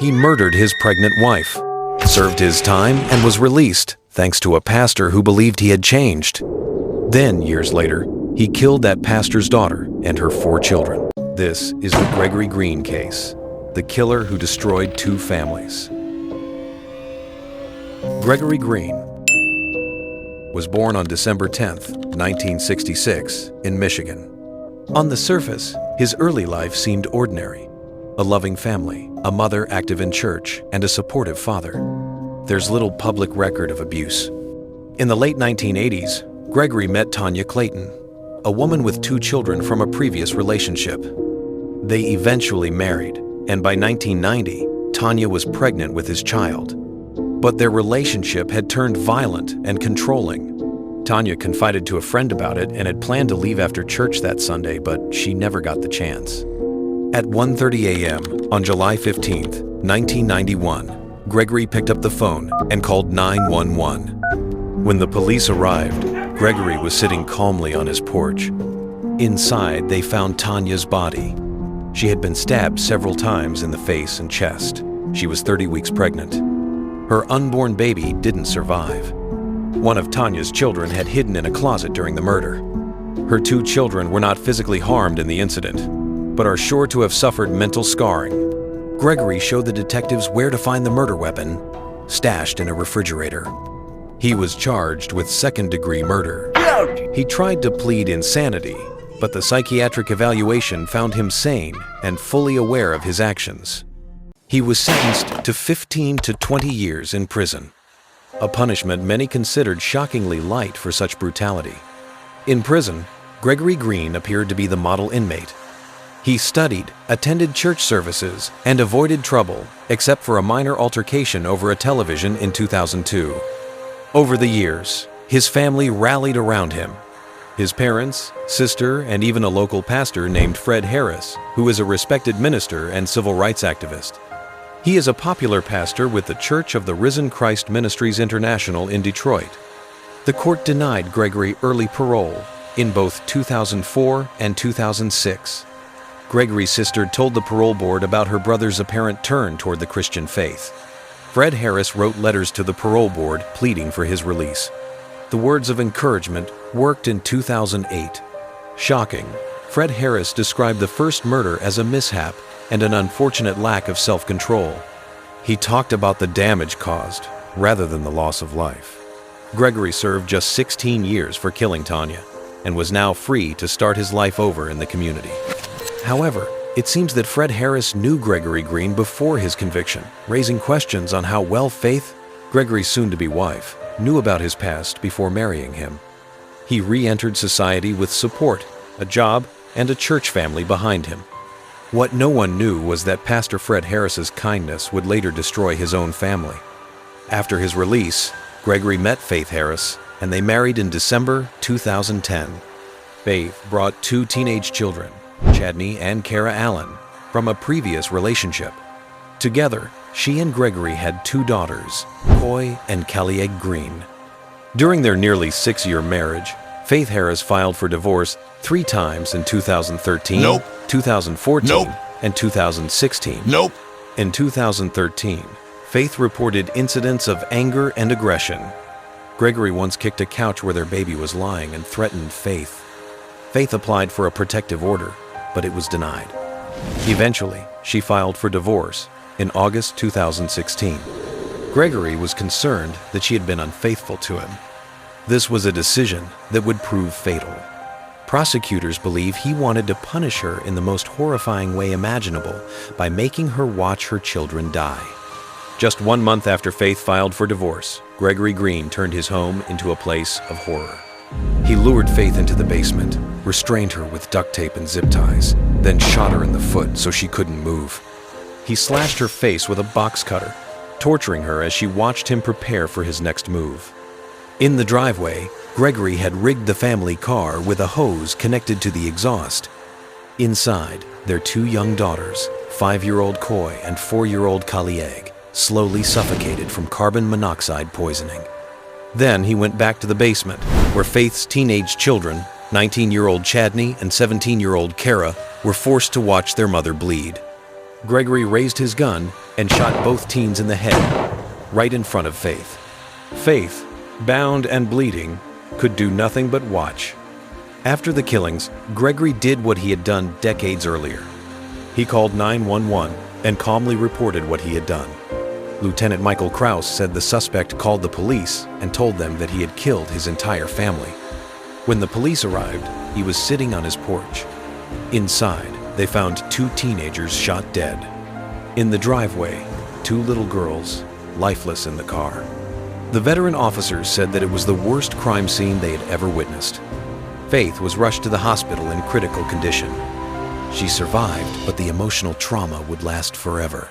he murdered his pregnant wife, served his time, and was released thanks to a pastor who believed he had changed. Then, years later, he killed that pastor's daughter and her 4 children. This is the Gregory Green case, the killer who destroyed 2 families. Gregory Green was born on December 10, 1966, in Michigan. On the surface, his early life seemed ordinary. A loving family, a mother active in church, and a supportive father. There's little public record of abuse. In the late 1980s, Gregory met Tanya Clayton, a woman with 2 children from a previous relationship. They eventually married, and by 1990, Tanya was pregnant with his child. But their relationship had turned violent and controlling. Tanya confided to a friend about it and had planned to leave after church that Sunday, but she never got the chance. At 1:30 a.m. on July 15, 1991, Gregory picked up the phone and called 911. When the police arrived, Gregory was sitting calmly on his porch. Inside, they found Tanya's body. She had been stabbed several times in the face and chest. She was 30 weeks pregnant. Her unborn baby didn't survive. One of Tanya's children had hidden in a closet during the murder. Her 2 children were not physically harmed in the incident, but are sure to have suffered mental scarring. Gregory showed the detectives where to find the murder weapon, stashed in a refrigerator. He was charged with second-degree murder. He tried to plead insanity, but the psychiatric evaluation found him sane and fully aware of his actions. He was sentenced to 15 to 20 years in prison, a punishment many considered shockingly light for such brutality. In prison, Gregory Green appeared to be the model inmate. He studied, attended church services, and avoided trouble, except for a minor altercation over a television in 2002. Over the years, his family rallied around him. His parents, sister, and even a local pastor named Fred Harris, who is a respected minister and civil rights activist. He is a popular pastor with the Church of the Risen Christ Ministries International in Detroit. The court denied Gregory early parole in both 2004 and 2006. Gregory's sister told the parole board about her brother's apparent turn toward the Christian faith. Fred Harris wrote letters to the parole board pleading for his release. The words of encouragement worked in 2008. Shocking, Fred Harris described the first murder as a mishap and an unfortunate lack of self-control. He talked about the damage caused, rather than the loss of life. Gregory served just 16 years for killing Tanya, and was now free to start his life over in the community. However, it seems that Fred Harris knew Gregory Green before his conviction, raising questions on how well Faith, Gregory's soon-to-be wife, knew about his past before marrying him. He re-entered society with support, a job, and a church family behind him. What no one knew was that Pastor Fred Harris's kindness would later destroy his own family. After his release, Gregory met Faith Harris, and they married in December 2010. Faith brought 2 teenage children, Chadney and Kara Allen, from a previous relationship. Together, she and Gregory had 2 daughters, Coy and Callieg Green. During their nearly 6-year marriage, Faith Harris filed for divorce 3 times in 2013, Nope. 2014, Nope. and 2016. Nope. In 2013, Faith reported incidents of anger and aggression. Gregory once kicked a couch where their baby was lying and threatened Faith. Faith applied for a protective order, but it was denied. Eventually, she filed for divorce in August 2016. Gregory was concerned that she had been unfaithful to him. This was a decision that would prove fatal. Prosecutors believe he wanted to punish her in the most horrifying way imaginable by making her watch her children die. Just 1 month after Faith filed for divorce, Gregory Green turned his home into a place of horror. He lured Faith into the basement, restrained her with duct tape and zip ties, then shot her in the foot so she couldn't move. He slashed her face with a box cutter, torturing her as she watched him prepare for his next move. In the driveway, Gregory had rigged the family car with a hose connected to the exhaust. Inside, their 2 young daughters, 5-year-old Coy and 4-year-old Callieg, slowly suffocated from carbon monoxide poisoning. Then he went back to the basement, where Faith's teenage children, 19-year-old Chadney and 17-year-old Kara, were forced to watch their mother bleed. Gregory raised his gun and shot both teens in the head, right in front of Faith. Faith, bound and bleeding, could do nothing but watch. After the killings, Gregory did what he had done decades earlier. He called 911 and calmly reported what he had done. Lieutenant Michael Kraus said the suspect called the police and told them that he had killed his entire family. When the police arrived, he was sitting on his porch. Inside, they found 2 teenagers shot dead. In the driveway, 2 little girls, lifeless in the car. The veteran officers said that it was the worst crime scene they had ever witnessed. Faith was rushed to the hospital in critical condition. She survived, but the emotional trauma would last forever.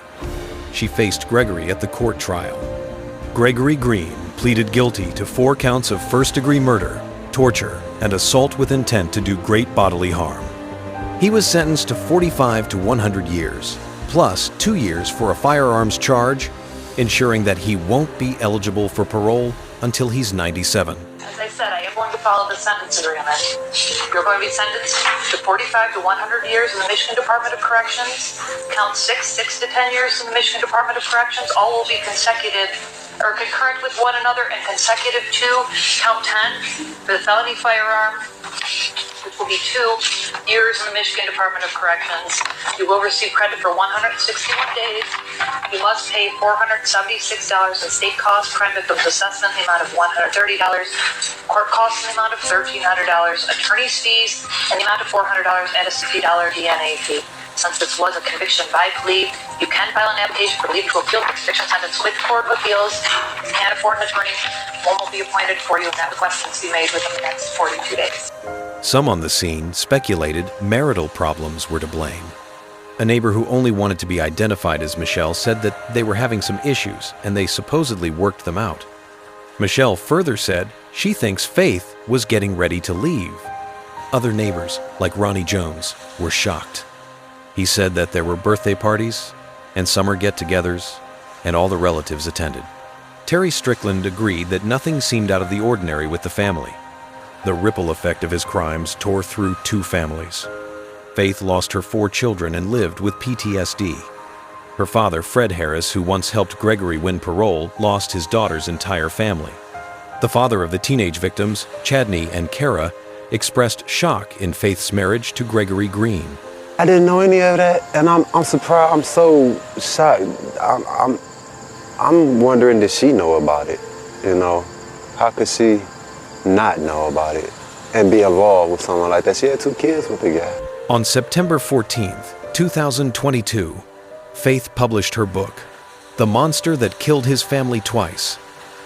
She faced Gregory at the court trial. Gregory Green pleaded guilty to 4 counts of first-degree murder, torture, and assault with intent to do great bodily harm. He was sentenced to 45 to 100 years, plus 2 years for a firearms charge, ensuring that he won't be eligible for parole until he's 97. As I said, I am going to follow the sentence agreement. You're going to be sentenced to 45 to 100 years in the Michigan Department of Corrections. Count 6 to 10 years in the Michigan Department of Corrections. All will be consecutive or concurrent with one another and consecutive to count 10 for the felony firearm, which will be 2 years in the Michigan Department of Corrections. You will receive credit for 161 days. You must pay $476 in state costs, crime victims assessment in the amount of $130, court costs in the amount of $1,300, attorney's fees in the amount of $400, and a $60 DNA fee. Since this was a conviction by plea, you can file an application for leave to appeal the conviction sentence with Court of Appeals. If you can't afford an attorney, one will be appointed for you, and that request must be made within the next 42 days. Some on the scene speculated marital problems were to blame. A neighbor who only wanted to be identified as Michelle said that they were having some issues and they supposedly worked them out. Michelle further said she thinks Faith was getting ready to leave. Other neighbors, like Ronnie Jones, were shocked. He said that there were birthday parties and summer get-togethers, and all the relatives attended. Terry Strickland agreed that nothing seemed out of the ordinary with the family. The ripple effect of his crimes tore through 2 families. Faith lost her 4 children and lived with PTSD. Her father, Fred Harris, who once helped Gregory win parole, lost his daughter's entire family. The father of the teenage victims, Chadney and Kara, expressed shock in Faith's marriage to Gregory Green. I didn't know any of that, and I'm surprised. I'm so shocked. I'm wondering, did she know about it? You know, how could she not know about it and be involved with someone like that? She had 2 kids with the guy. On September 14th, 2022, Faith published her book, The Monster That Killed His Family Twice,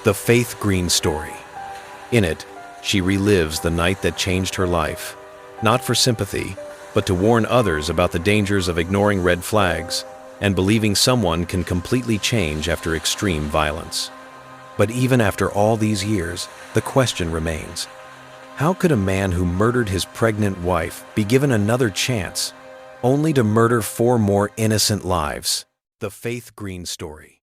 The Faith Green Story. In it, she relives the night that changed her life, not for sympathy, but to warn others about the dangers of ignoring red flags and believing someone can completely change after extreme violence. But even after all these years, the question remains, how could a man who murdered his pregnant wife be given another chance, only to murder 4 more innocent lives? The Faith Green Story.